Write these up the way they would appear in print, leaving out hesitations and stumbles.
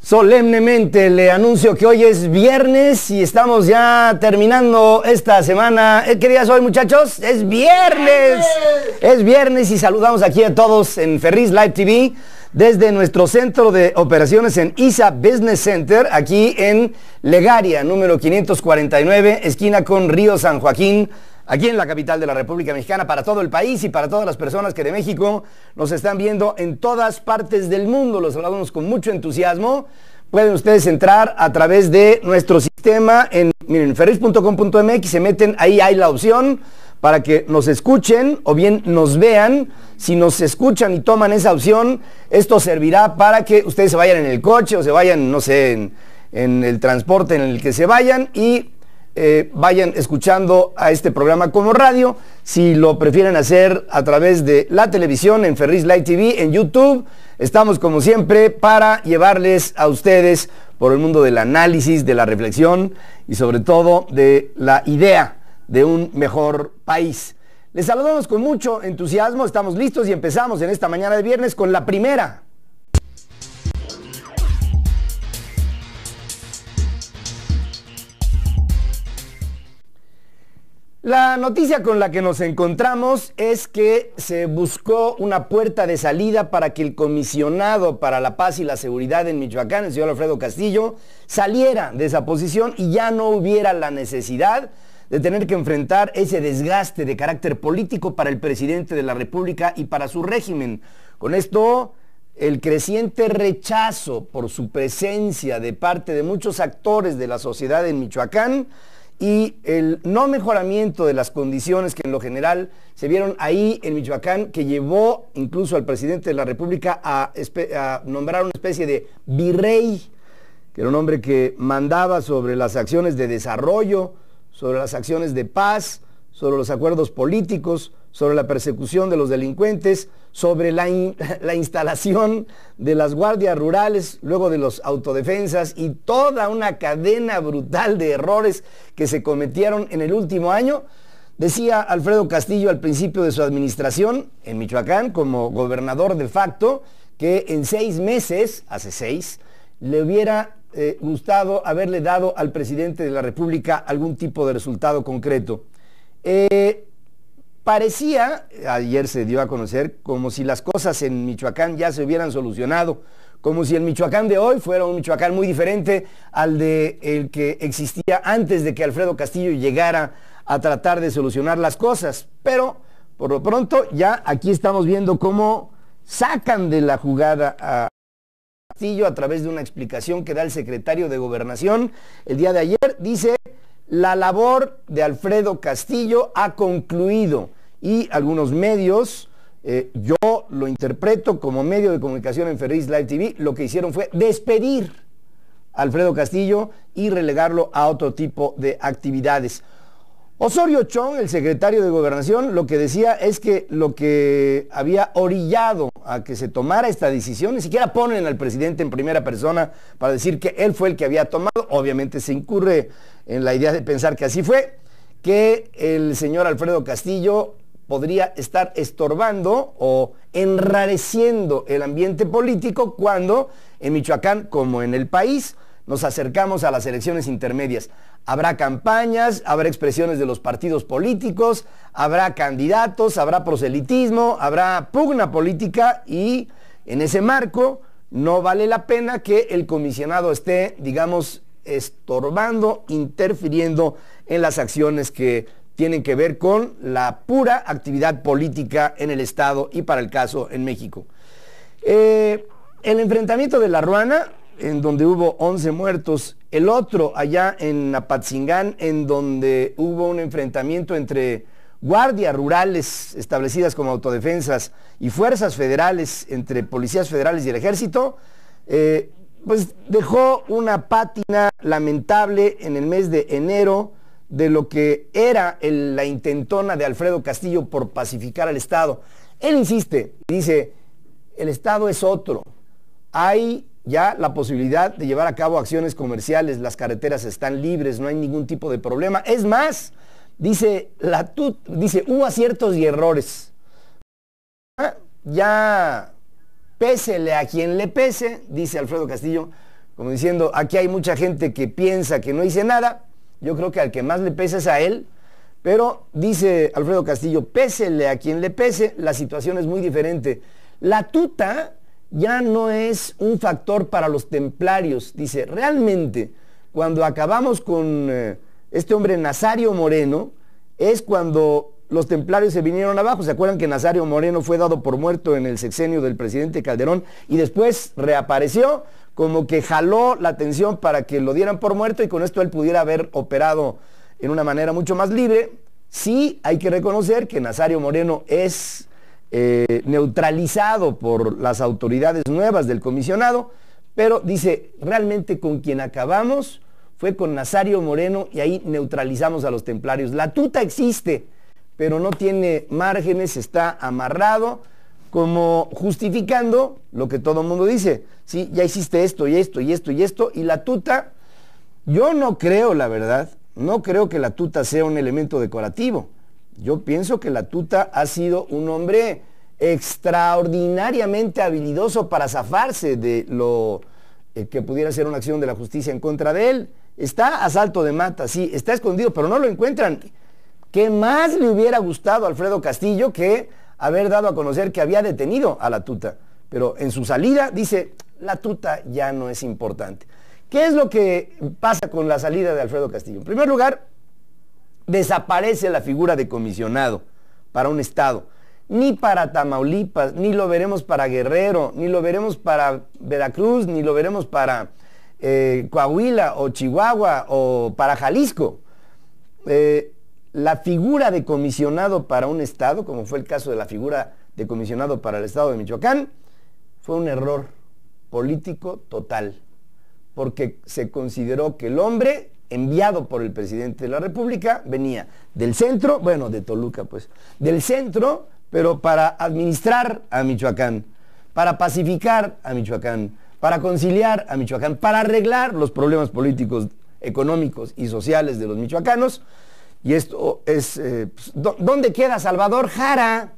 Solemnemente le anuncio que hoy es viernes y estamos ya terminando esta semana. ¿Qué día es hoy, muchachos? ¡Es viernes! Es viernes y saludamos aquí a todos en Ferris Live TV desde nuestro centro de operaciones en ISA Business Center, aquí en Legaria, número 549, esquina con Río San Joaquín, aquí en la capital de la República Mexicana, para todo el país y para todas las personas que de México nos están viendo en todas partes del mundo. Los saludamos con mucho entusiasmo. Pueden ustedes entrar a través de nuestro sistema en, miren, ferris.com.mx, se meten, ahí hay la opción para que nos escuchen o bien nos vean. Si nos escuchan y toman esa opción, esto servirá para que ustedes se vayan en el coche o se vayan, no sé, en el transporte en el que se vayan y vayan escuchando a este programa como radio. Si lo prefieren hacer a través de la televisión, en Ferris Live TV, en YouTube, estamos como siempre para llevarles a ustedes por el mundo del análisis, de la reflexión y sobre todo de la idea de un mejor país. Les saludamos con mucho entusiasmo, estamos listos y empezamos en esta mañana de viernes con la primera. La noticia con la que nos encontramos es que se buscó una puerta de salida para que el comisionado para la paz y la seguridad en Michoacán, el señor Alfredo Castillo, saliera de esa posición y ya no hubiera la necesidad de tener que enfrentar ese desgaste de carácter político para el presidente de la República y para su régimen. Con esto, el creciente rechazo por su presencia de parte de muchos actores de la sociedad en Michoacán y el no mejoramiento de las condiciones que en lo general se vieron ahí en Michoacán, que llevó incluso al presidente de la República a nombrar una especie de virrey, que era un hombre que mandaba sobre las acciones de desarrollo, sobre las acciones de paz, sobre los acuerdos políticos, sobre la persecución de los delincuentes, sobre la instalación de las guardias rurales, luego de los autodefensas y toda una cadena brutal de errores que se cometieron en el último año. Decía Alfredo Castillo al principio de su administración en Michoacán, como gobernador de facto, que en 6 meses, hace 6, le hubiera gustado haberle dado al presidente de la República algún tipo de resultado concreto. Parecía, ayer se dio a conocer, como si las cosas en Michoacán ya se hubieran solucionado, como si el Michoacán de hoy fuera un Michoacán muy diferente al de el que existía antes de que Alfredo Castillo llegara a tratar de solucionar las cosas. Pero, por lo pronto, ya aquí estamos viendo cómo sacan de la jugada a Castillo a través de una explicación que da el secretario de Gobernación el día de ayer. Dice: la labor de Alfredo Castillo ha concluido, y algunos medios, yo lo interpreto como medio de comunicación en Ferris Live TV, lo que hicieron fue despedir a Alfredo Castillo y relegarlo a otro tipo de actividades. Osorio Chong, el secretario de Gobernación, lo que decía es que lo que había orillado a que se tomara esta decisión, ni siquiera ponen al presidente en primera persona para decir que él fue el que había tomado. Obviamente se incurre en la idea de pensar que así fue, que el señor Alfredo Castillo podría estar estorbando o enrareciendo el ambiente político cuando en Michoacán, como en el país, nos acercamos a las elecciones intermedias. Habrá campañas, habrá expresiones de los partidos políticos, habrá candidatos, habrá proselitismo, habrá pugna política, y en ese marco no vale la pena que el comisionado esté, digamos, estorbando, interfiriendo en las acciones que tienen que ver con la pura actividad política en el Estado y, para el caso, en México. El enfrentamiento de La Ruana, en donde hubo 11 muertos, el otro allá en Apatzingán, en donde hubo un enfrentamiento entre guardias rurales establecidas como autodefensas y fuerzas federales, entre policías federales y el ejército, pues dejó una pátina lamentable en el mes de enero de lo que era la intentona de Alfredo Castillo por pacificar al Estado. Él insiste y dice: el Estado es otro, hay ya la posibilidad de llevar a cabo acciones comerciales, las carreteras están libres, no hay ningún tipo de problema. Es más, dice hubo aciertos y errores. Ya pésele a quien le pese, dice Alfredo Castillo, como diciendo, aquí hay mucha gente que piensa que no hice nada. Yo creo que al que más le pesa es a él, pero dice Alfredo Castillo, pésele a quien le pese, la situación es muy diferente. La tuta ya no es un factor para los templarios. Dice, realmente, cuando acabamos con este hombre Nazario Moreno, es cuando los templarios se vinieron abajo. ¿Se acuerdan que Nazario Moreno fue dado por muerto en el sexenio del presidente Calderón y después reapareció? Como que jaló la atención para que lo dieran por muerto y con esto él pudiera haber operado en una manera mucho más libre. Sí, hay que reconocer que Nazario Moreno es neutralizado por las autoridades nuevas del comisionado, pero dice, realmente con quien acabamos fue con Nazario Moreno y ahí neutralizamos a los templarios. La tuta existe, pero no tiene márgenes, está amarrado, como justificando lo que todo el mundo dice. Sí, ya hiciste esto y esto y esto y esto, y la tuta, yo no creo, la verdad, no creo que la tuta sea un elemento decorativo. Yo pienso que la tuta ha sido un hombre extraordinariamente habilidoso para zafarse de lo que pudiera ser una acción de la justicia en contra de él. Está a salto de mata, sí, está escondido, pero no lo encuentran. ¿Qué más le hubiera gustado a Alfredo Castillo que haber dado a conocer que había detenido a la tuta? Pero en su salida dice, la tuta ya no es importante. ¿Qué es lo que pasa con la salida de Alfredo Castillo? En primer lugar, desaparece la figura de comisionado para un estado. Ni para Tamaulipas, ni lo veremos para Guerrero, ni lo veremos para Veracruz, ni lo veremos para Coahuila o Chihuahua o para Jalisco. La figura de comisionado para un estado, como fue el caso de la figura de comisionado para el estado de Michoacán, fue un error político total, porque se consideró que el hombre enviado por el presidente de la República venía del centro, bueno, de Toluca pues, del centro, pero para administrar a Michoacán, para pacificar a Michoacán, para conciliar a Michoacán, para arreglar los problemas políticos, económicos y sociales de los michoacanos. Y esto es, ¿dónde queda Salvador Jara?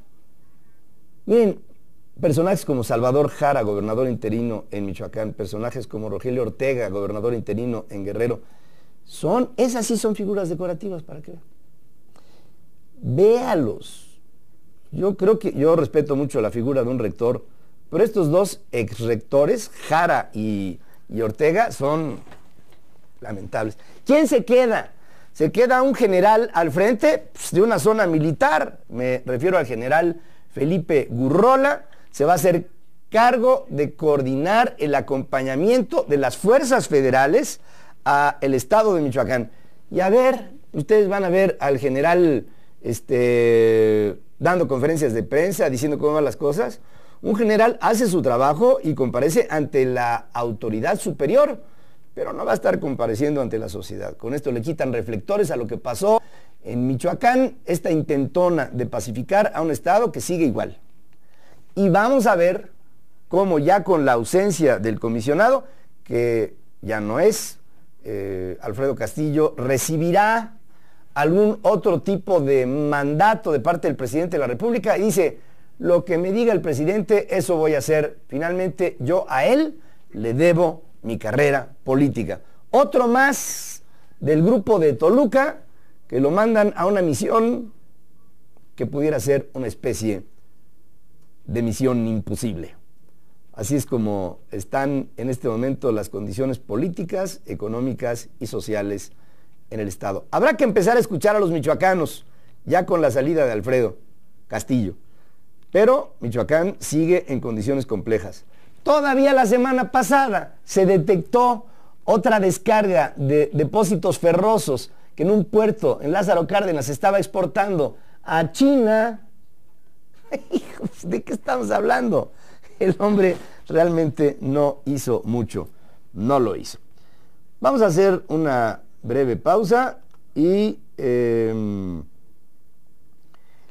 Miren, personajes como Salvador Jara, gobernador interino en Michoacán, personajes como Rogelio Ortega, gobernador interino en Guerrero, esas sí son figuras decorativas, ¿para qué? Véalos. Yo creo que, yo respeto mucho la figura de un rector, pero estos dos exrectores, Jara y Ortega, son lamentables. ¿Quién se queda? Se queda un general al frente de una zona militar, me refiero al general Felipe Gurrola, se va a hacer cargo de coordinar el acompañamiento de las fuerzas federales al estado de Michoacán. Y a ver, ustedes van a ver al general dando conferencias de prensa, diciendo cómo van las cosas. Un general hace su trabajo y comparece ante la autoridad superior, pero no va a estar compareciendo ante la sociedad. Con esto le quitan reflectores a lo que pasó en Michoacán, esta intentona de pacificar a un estado que sigue igual. Y vamos a ver cómo ya con la ausencia del comisionado, que ya no es Alfredo Castillo, recibirá algún otro tipo de mandato de parte del presidente de la República y dice, lo que me diga el presidente, eso voy a hacer. Finalmente, yo a él le debo mi carrera política. Otro más del grupo de Toluca, que lo mandan a una misión que pudiera ser una especie de misión imposible. Así es como están en este momento las condiciones políticas, económicas y sociales en el estado. Habrá que empezar a escuchar a los michoacanos, ya con la salida de Alfredo Castillo. Pero Michoacán sigue en condiciones complejas. Todavía la semana pasada se detectó otra descarga de depósitos ferrosos que en un puerto en Lázaro Cárdenas se estaba exportando a China. Hijos, ¿de qué estamos hablando? El hombre realmente no hizo mucho, no lo hizo. Vamos a hacer una breve pausa y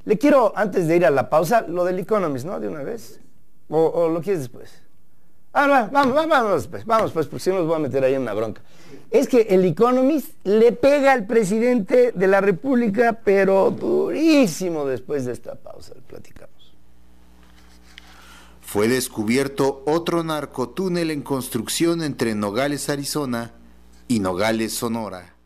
le quiero, antes de ir a la pausa, lo del Economist, ¿no? De una vez. ¿O lo quieres después? Vamos pues, porque si no nos voy a meter ahí en una bronca. Es que el Economist le pega al presidente de la República, pero durísimo. Después de esta pausa, platicamos. fue descubierto otro narcotúnel en construcción entre Nogales, Arizona y Nogales, Sonora.